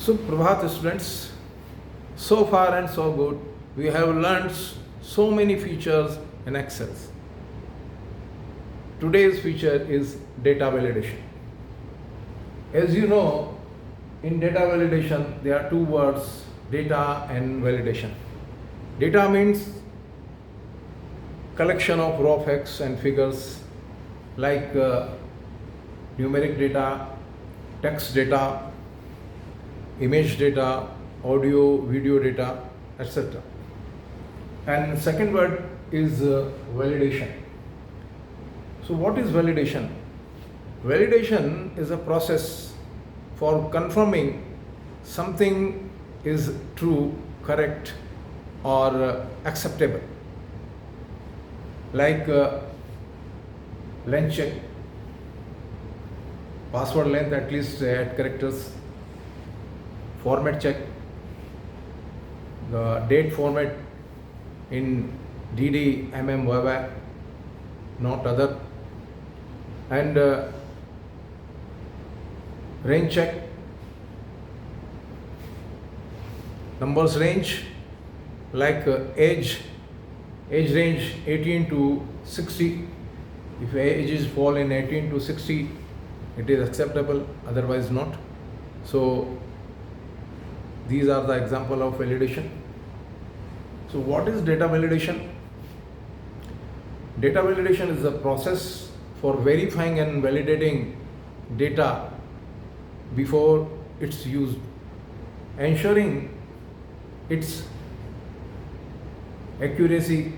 So, Prabhat students, so far and so good. We have learned so many features in Excel. Today's feature is data validation. As you know, in data validation, there are two words, data and validation. Data means collection of raw facts and figures like numeric data, text data, image data, audio, video data, etc. And second word is validation. So what is validation? Validation is a process for confirming something is true, correct, or acceptable. Like length check, password length at least 8 characters, format check, the date format in DD, MM, YY, not other, and range check, numbers range like age range 18 to 60. If age is fall in 18 to 60, it is acceptable, otherwise not. So these are the example of validation. So what is data validation? Data validation is a process for verifying and validating data before it's used, ensuring its accuracy,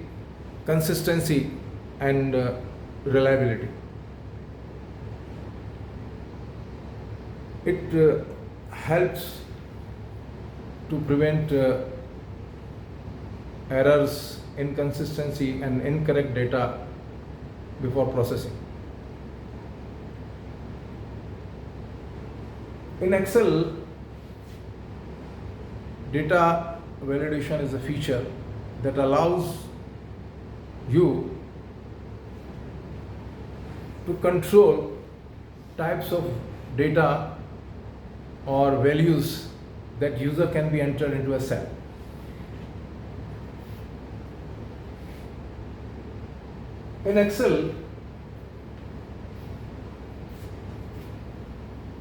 consistency, and reliability. It helps to prevent errors, inconsistency, and incorrect data before processing. In Excel, data validation is a feature that allows you to control types of data or values that user can be entered into a cell. In Excel,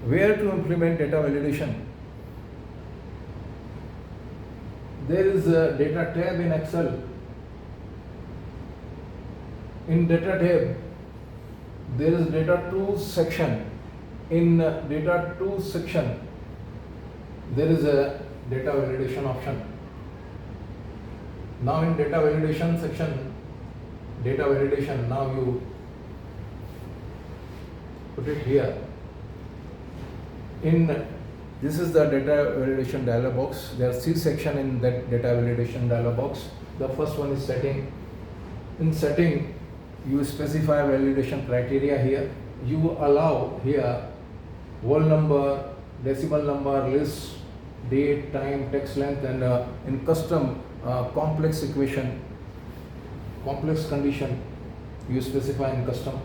where to implement data validation? There is a data tab in Excel. In data tab, there is data tools section. In data tools section, there is a data validation option. Now in data validation section, data validation, now you put it here. This is the data validation dialog box. There are 3 sections in that data validation dialog box. The first one is setting. In setting, you specify validation criteria here. You allow here whole number, decimal number, list, date, time, text length, and in custom complex equation, complex condition, you specify in custom.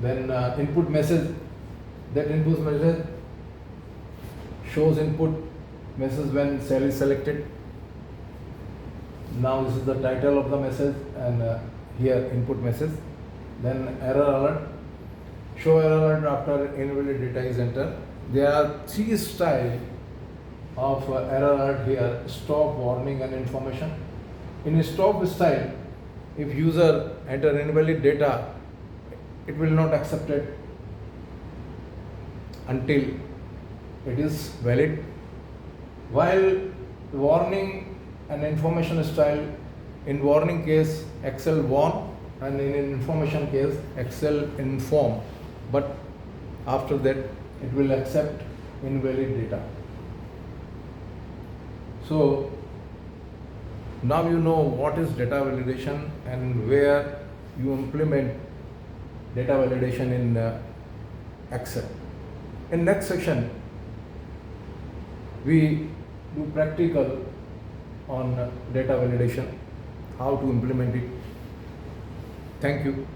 Then input message, that input message shows input message when cell is selected. Now this is the title of the message, and here input message. Then error alert, show error alert after invalid data is entered. There are 3 styles of error alert here: stop, warning, and information. In stop style, if user enter invalid data, it will not accept it until it is valid. While warning and information style, in warning case Excel warn, and in information case Excel inform, but after that it will accept invalid data. So now you know what is data validation and where you implement data validation in Excel. In next section, we do practical on data validation, how to implement it. Thank you.